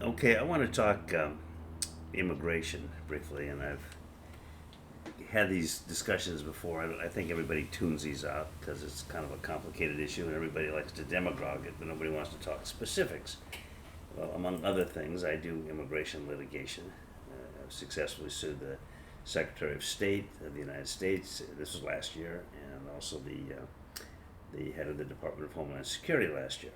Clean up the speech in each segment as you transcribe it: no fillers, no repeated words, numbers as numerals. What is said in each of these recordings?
Okay, I want to talk immigration briefly, and I've had these discussions before. I think everybody tunes these out because it's kind of a complicated issue, and everybody likes to demagogue it, but nobody wants to talk specifics. Well, among other things, I do immigration litigation. I've successfully sued the Secretary of State of the United States. This was last year, and also the head of the Department of Homeland Security last year.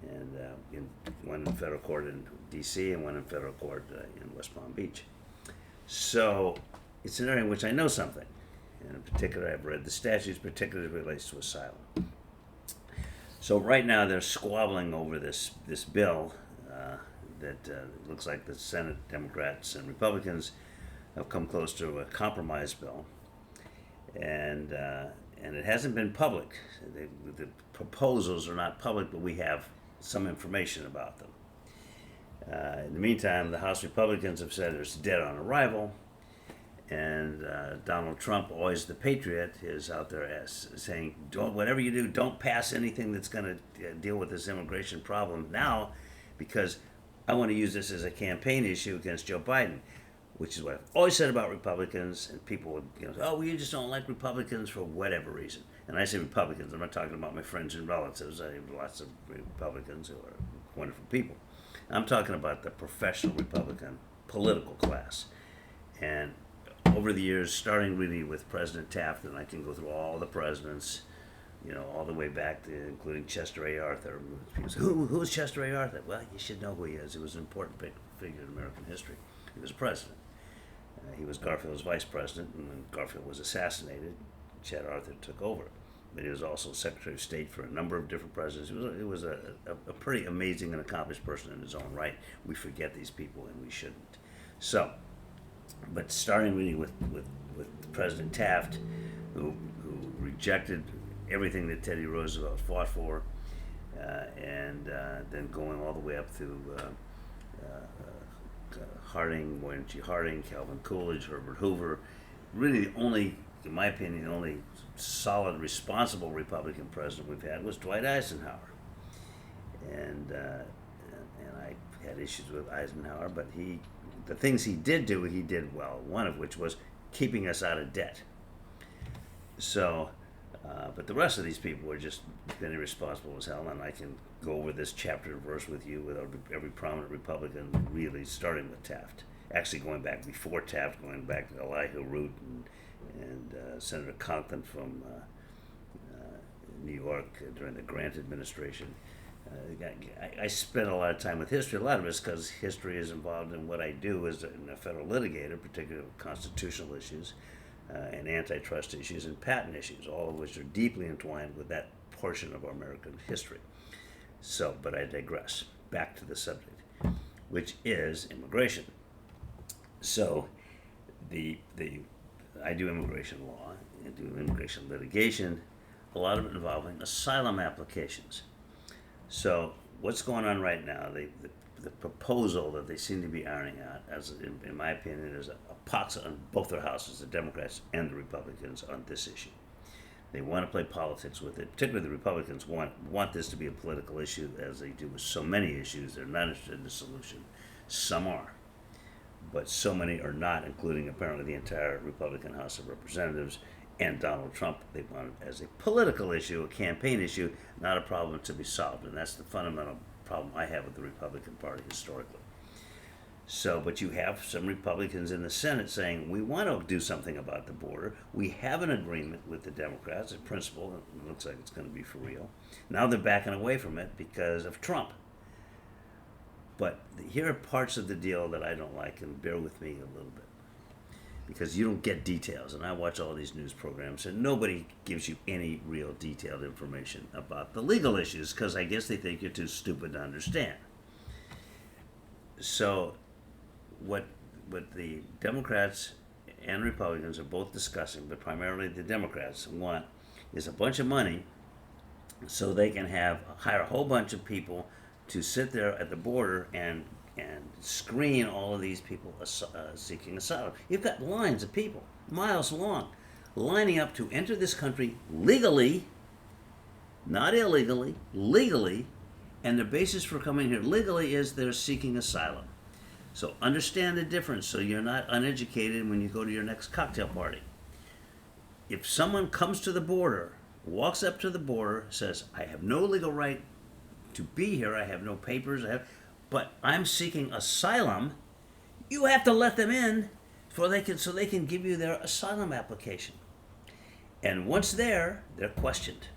And one in federal court in D.C. and one in federal court in West Palm Beach. So it's an area in which I know something. And in particular, I've read the statutes, particularly as it relates to asylum. So right now they're squabbling over this bill that looks like the Senate Democrats and Republicans have come close to a compromise bill, and it hasn't been public. The proposals are not public, but we have some information about them. In the meantime, the House Republicans have said it's dead on arrival, and Donald Trump, always the patriot, is out there saying, whatever you do, don't pass anything that's going to deal with this immigration problem now, because I want to use this as a campaign issue against Joe Biden, which is what I've always said about Republicans. And people would, say, oh, well, you just don't like Republicans for whatever reason. And I say Republicans, I'm not talking about my friends and relatives. I have lots of Republicans who are wonderful people. I'm talking about the professional Republican political class. And over the years, starting really with President Taft, and I can go through all the presidents, all the way back to including Chester A. Arthur. People say, who's Chester A. Arthur? Well, you should know who he is. He was an important figure in American history. He was president. He was Garfield's vice president, and when Garfield was assassinated, Chet Arthur took over. But he was also Secretary of State for a number of different presidents. He was a pretty amazing and accomplished person in his own right. We forget these people, and we shouldn't. So, but starting really with President Taft, who rejected everything that Teddy Roosevelt fought for, and then going all the way up through Harding, Warren G. Harding, Calvin Coolidge, Herbert Hoover. Really, the only, in my opinion, the only solid, responsible Republican president we've had was Dwight Eisenhower. And I had issues with Eisenhower, but the things he did do, he did well. One of which was keeping us out of debt. So, but the rest of these people were just been irresponsible as hell, and I can go over this chapter and verse with you with every prominent Republican, really starting with Taft. Actually, going back before Taft, going back to Elihu Root and Senator Conklin from New York during the Grant administration. I spent a lot of time with history. A lot of it's because history is involved in what I do as a federal litigator, particularly constitutional issues and antitrust issues and patent issues, all of which are deeply entwined with that portion of our American history. So, but I digress. Back to the subject, which is immigration. So, I do immigration law, I do immigration litigation, a lot of it involving asylum applications. So, what's going on right now? The proposal that they seem to be ironing out, as in my opinion, is a pox on both their houses, the Democrats and the Republicans, on this issue. They want to play politics with it. Particularly the Republicans want this to be a political issue, as they do with so many issues. They're not interested in the solution. Some are, but so many are not, including apparently the entire Republican House of Representatives and Donald Trump. They want it as a political issue, a campaign issue, not a problem to be solved. And that's the fundamental problem I have with the Republican Party historically. So, but you have some Republicans in the Senate saying, we want to do something about the border. We have an agreement with the Democrats in principle. It looks like it's going to be for real. Now they're backing away from it because of Trump. But here are parts of the deal that I don't like, and bear with me a little bit, because you don't get details. And I watch all these news programs, and nobody gives you any real detailed information about the legal issues, because I guess they think you're too stupid to understand. So what the Democrats and Republicans are both discussing, but primarily the Democrats want, is a bunch of money so they can hire a whole bunch of people to sit there at the border and screen all of these people seeking asylum. You've got lines of people, miles long, lining up to enter this country legally, not illegally, legally, And the basis for coming here legally is they're seeking asylum. So understand the difference so you're not uneducated when you go to your next cocktail party. If someone comes to the border, walks up to the border, says, I have no legal right to be here, I have no papers, but I'm seeking asylum, you have to let them in so they can give you their asylum application. And once there, they're questioned.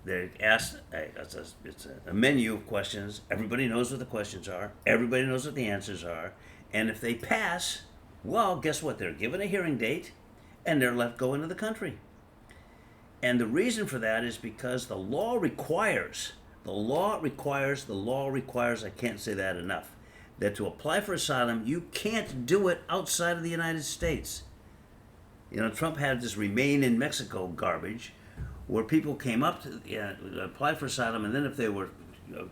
They're asked, it's a menu of questions. Everybody knows what the questions are. Everybody knows what the answers are. And if they pass, well, guess what? They're given a hearing date and they're let go into the country. And the reason for that is because the law requires, I can't say that enough, that to apply for asylum, you can't do it outside of the United States. You know, Trump had this remain in Mexico garbage where people came up to apply for asylum, and then if they were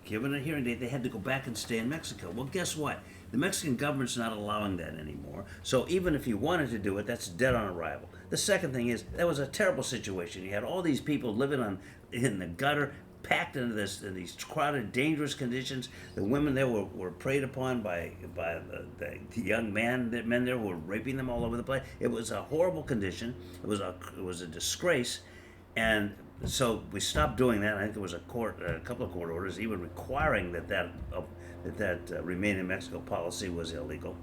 given a hearing date, they had to go back and stay in Mexico. Well, guess what? The Mexican government's not allowing that anymore. So even if you wanted to do it, that's dead on arrival. The second thing is, that was a terrible situation. You had all these people living in the gutter, packed into these crowded, dangerous conditions. The women there were preyed upon by the young men there who were raping them all over the place. It was a horrible condition. It was a disgrace. And so we stopped doing that. I think there was a couple of court orders even requiring that remain in Mexico policy was illegal.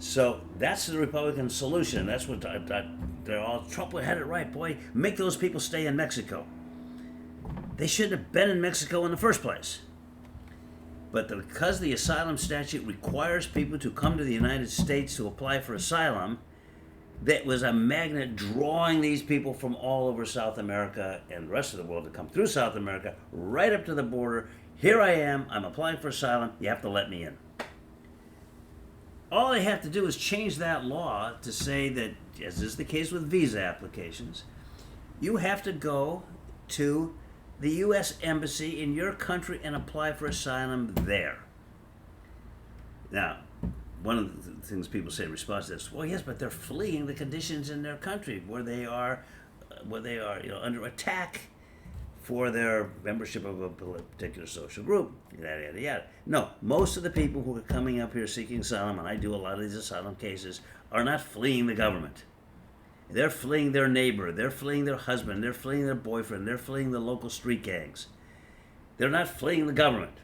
So that's the Republican solution. That's what Trump had it right, boy. Make those people stay in Mexico. They shouldn't have been in Mexico in the first place. But because the asylum statute requires people to come to the United States to apply for asylum, that was a magnet drawing these people from all over South America and the rest of the world to come through South America, right up to the border. Here I am, I'm applying for asylum, you have to let me in. All they have to do is change that law to say that, as is the case with visa applications, you have to go to the U.S. Embassy in your country and apply for asylum there. Now, one of the things people say in response to this, well, yes, but they're fleeing the conditions in their country where they are under attack for their membership of a particular social group, yada, yada, yada. No, most of the people who are coming up here seeking asylum, and I do a lot of these asylum cases, are not fleeing the government. They're fleeing their neighbor, they're fleeing their husband, they're fleeing their boyfriend, they're fleeing the local street gangs. They're not fleeing the government.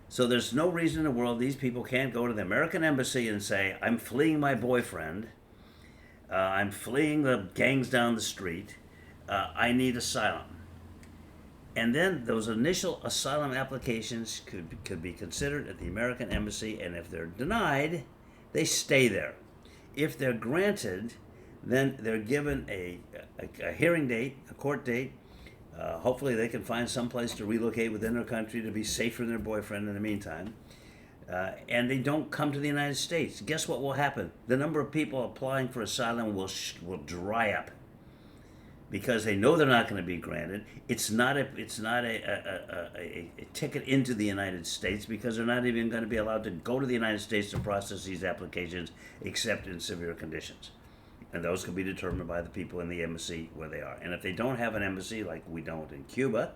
So there's no reason in the world these people can't go to the American embassy and say, I'm fleeing my boyfriend, I'm fleeing the gangs down the street, I need asylum. And then those initial asylum applications could be considered at the American embassy, and if they're denied, they stay there. If they're granted, then they're given a hearing date, a court date. Hopefully they can find some place to relocate within their country to be safe from their boyfriend in the meantime. And they don't come to the United States. Guess what will happen? The number of people applying for asylum will dry up because they know they're not going to be granted. It's not a ticket into the United States because they're not even going to be allowed to go to the United States to process these applications except in severe conditions. And those can be determined by the people in the embassy where they are. And if they don't have an embassy, like we don't in Cuba,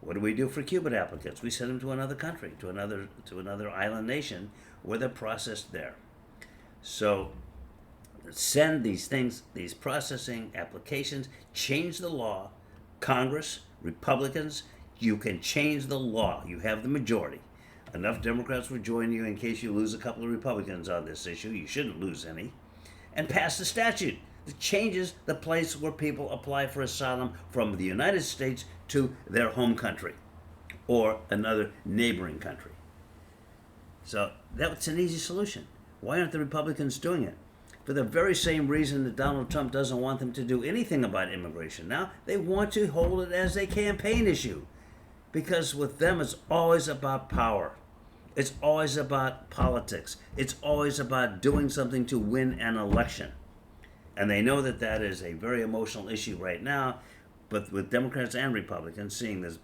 what do we do for Cuban applicants? We send them to another country, to another island nation, where they're processed there. So send these processing applications, change the law. Congress, Republicans, you can change the law. You have the majority. Enough Democrats will join you in case you lose a couple of Republicans on this issue. You shouldn't lose any. And pass the statute that changes the place where people apply for asylum from the United States to their home country or another neighboring country. So that's an easy solution. Why aren't the Republicans doing it? For the very same reason that Donald Trump doesn't want them to do anything about immigration. Now, they want to hold it as a campaign issue because with them it's always about power. It's always about politics. It's always about doing something to win an election. And they know that that is a very emotional issue right now, but with Democrats and Republicans seeing this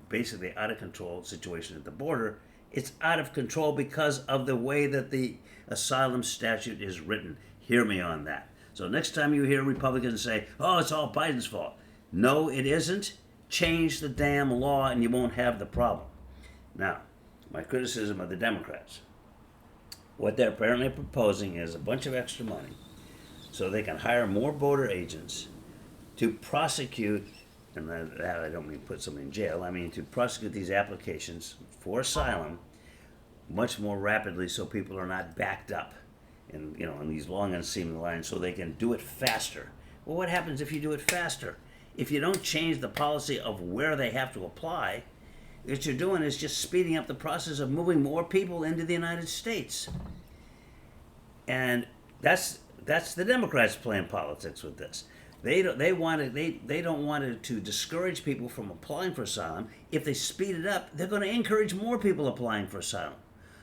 basically out of control situation at the border, it's out of control because of the way that the asylum statute is written. Hear me on that. So next time you hear Republicans say, oh, it's all Biden's fault. No, it isn't. Change the damn law and you won't have the problem. Now, my criticism of the Democrats. What they're apparently proposing is a bunch of extra money so they can hire more border agents to prosecute, and that I don't mean put somebody in jail, I mean to prosecute these applications for asylum much more rapidly so people are not backed up in these long unseemly lines so they can do it faster. Well, what happens if you do it faster? If you don't change the policy of where they have to apply, what you're doing is just speeding up the process of moving more people into the United States. And that's the Democrats playing politics with this. They don't want to discourage people from applying for asylum. If they speed it up, they're going to encourage more people applying for asylum.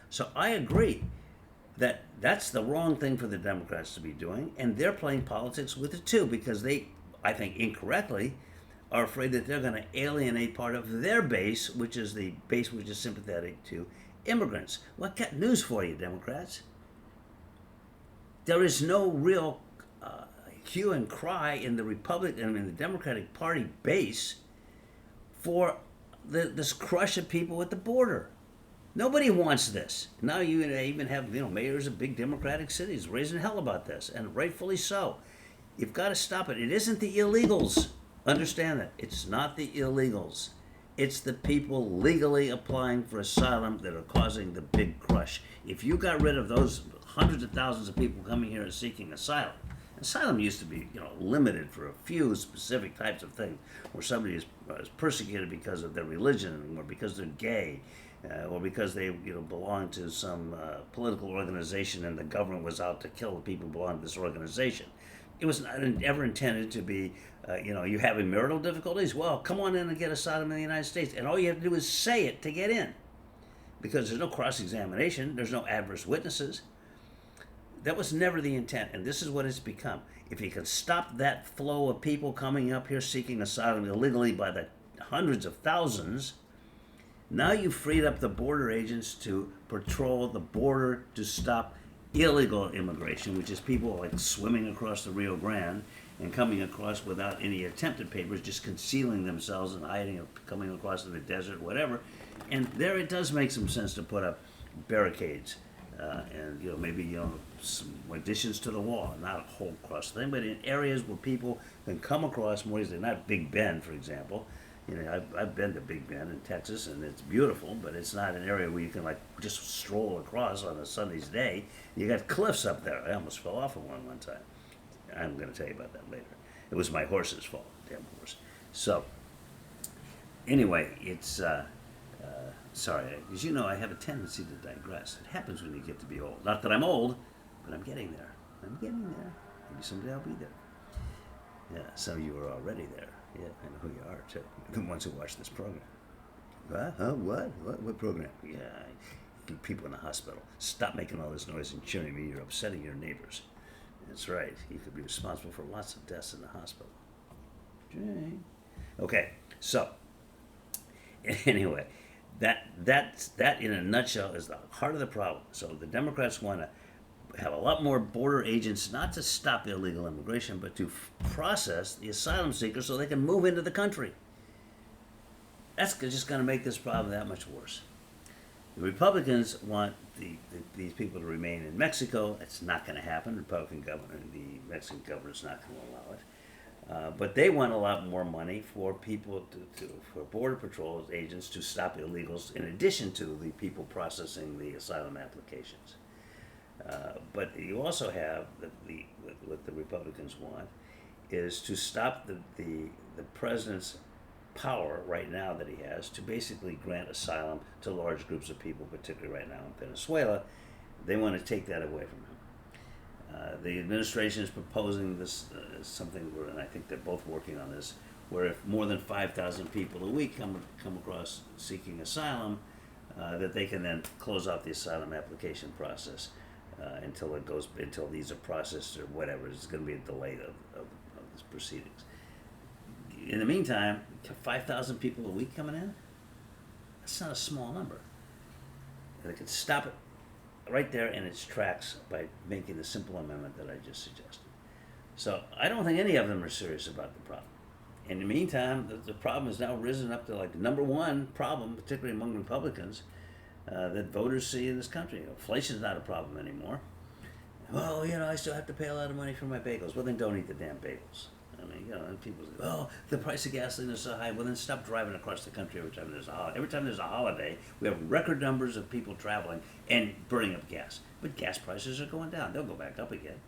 So I agree that that's the wrong thing for the Democrats to be doing, and they're playing politics with it too, because they, I think incorrectly, are afraid that they're going to alienate part of their base, which is the base which is sympathetic to immigrants. Well, I got news for you, Democrats. There is no real hue and cry in the Republican, in the Democratic Party base for this crush of people at the border. Nobody wants this. Now you even have mayors of big Democratic cities raising hell about this, and rightfully so. You've got to stop it. It isn't the illegals. Understand that. It's not the illegals. It's the people legally applying for asylum that are causing the big crush. If you got rid of those hundreds of thousands of people coming here and seeking asylum, asylum used to be limited for a few specific types of things, where somebody is persecuted because of their religion, or because they're gay, or because they belong to some political organization and the government was out to kill the people who belong to this organization. It was not ever intended to be, you having marital difficulties? Well, come on in and get asylum in the United States. And all you have to do is say it to get in. Because there's no cross-examination. There's no adverse witnesses. That was never the intent, and this is what it's become. If you can stop that flow of people coming up here seeking asylum illegally by the hundreds of thousands, now you've freed up the border agents to patrol the border to stop illegal immigration, which is people like swimming across the Rio Grande and coming across without any attempted papers, just concealing themselves and hiding, coming across in the desert, whatever. And there it does make some sense to put up barricades and maybe some additions to the wall, not a whole cross thing, but in areas where people can come across more easily. Not Big Bend, for example. I've been to Big Bend in Texas, and it's beautiful, but it's not an area where you can just stroll across on a Sunday's day. You got cliffs up there. I almost fell off of one time. I'm going to tell you about that later. It was my horse's fault, damn horse. So, anyway, it's sorry, as you know, I have a tendency to digress. It happens when you get to be old. Not that I'm old, but I'm getting there. Maybe someday I'll be there. Yeah, some of you are already there. Yeah, I know who you are, too. The ones who watch this program. What? Huh? What program? Yeah, you people in the hospital. Stop making all this noise and cheering me. You're upsetting your neighbors. That's right. You could be responsible for lots of deaths in the hospital. Okay, so, anyway, that in a nutshell is the heart of the problem. So the Democrats want to have a lot more border agents, not to stop illegal immigration, but to process the asylum seekers so they can move into the country. That's just going to make this problem that much worse. The Republicans want these people to remain in Mexico. It's not going to happen. The Mexican governor's not going to allow it. But they want a lot more money for people for Border Patrol agents to stop illegals, in addition to the people processing the asylum applications. But you also have what the Republicans want is to stop the president's power right now that he has to basically grant asylum to large groups of people, particularly right now in Venezuela. They want to take that away from him. The administration is proposing this something, and I think they're both working on this, where if more than 5,000 people a week come across seeking asylum, that they can then close off the asylum application process until these are processed or whatever. There's going to be a delay of this proceedings. In the meantime, 5,000 people a week coming in? That's not a small number. And they could stop it right there in its tracks by making the simple amendment that I just suggested. So I don't think any of them are serious about the problem. In the meantime, the problem has now risen up to like the number one problem, particularly among Republicans, that voters see in this country. Inflation's not a problem anymore. Well, I still have to pay a lot of money for my bagels. Well, then don't eat the damn bagels. I mean, and people say, oh, the price of gasoline is so high. Well, then stop driving across the country every time there's a holiday. Every time there's a holiday, we have record numbers of people traveling and burning up gas. But gas prices are going down. They'll go back up again.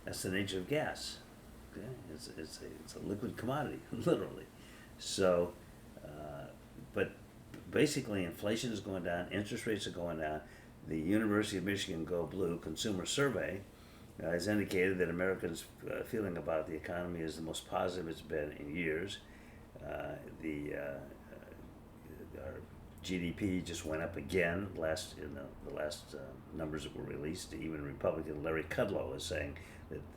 That's the nature of gas. Okay? It's a liquid commodity, literally. So, but basically, inflation is going down. Interest rates are going down. The University of Michigan Go Blue Consumer Survey has indicated that Americans' feeling about the economy is the most positive it's been in years. Our GDP just went up again. The last numbers that were released, even Republican Larry Kudlow is saying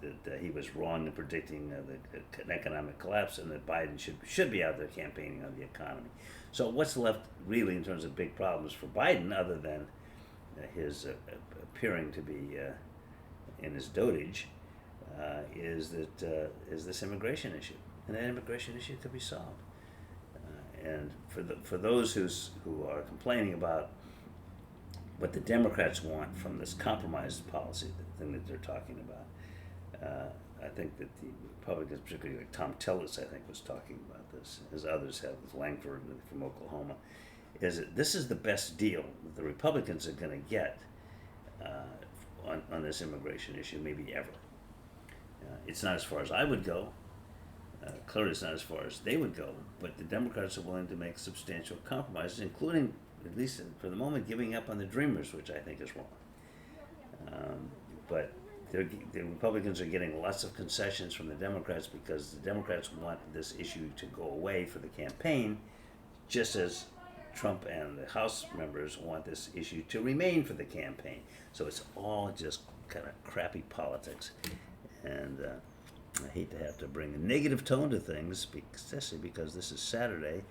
that he was wrong in predicting an economic collapse, and that Biden should be out there campaigning on the economy. So what's left really in terms of big problems for Biden, other than his appearing to be in his dotage, is this immigration issue, and that immigration issue could be solved. And for those who are complaining about what the Democrats want from this compromise policy, the thing that they're talking about, I think that the Republicans, particularly like Tom Tillis, I think was talking about this, as others have with Langford from Oklahoma, is that this is the best deal that the Republicans are going to get on this immigration issue, maybe ever. It's not as far as I would go. Clearly, it's not as far as they would go, but the Democrats are willing to make substantial compromises, including, at least for the moment, giving up on the Dreamers, which I think is wrong. But the Republicans are getting lots of concessions from the Democrats because the Democrats want this issue to go away for the campaign, just as Trump and the House members want this issue to remain for the campaign. So it's all just kind of crappy politics. And I hate to have to bring a negative tone to things, especially because this is Saturday,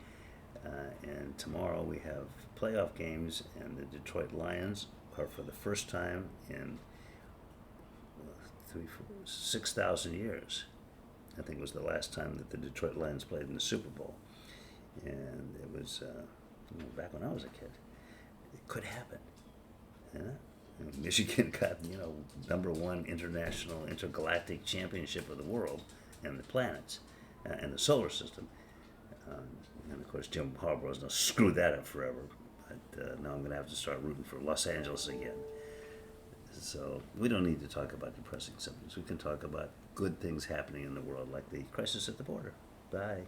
and tomorrow we have playoff games, and the Detroit Lions are, for the first time in 6,000 years, I think it was the last time that the Detroit Lions played in the Super Bowl. And it was back when I was a kid. It could happen. Michigan got, #1 international intergalactic championship of the world and the planets and the solar system. And of course, Jim Harbaugh's going to screw that up forever. But now I'm going to have to start rooting for Los Angeles again. So we don't need to talk about depressing subjects. We can talk about good things happening in the world, like the crisis at the border. Bye.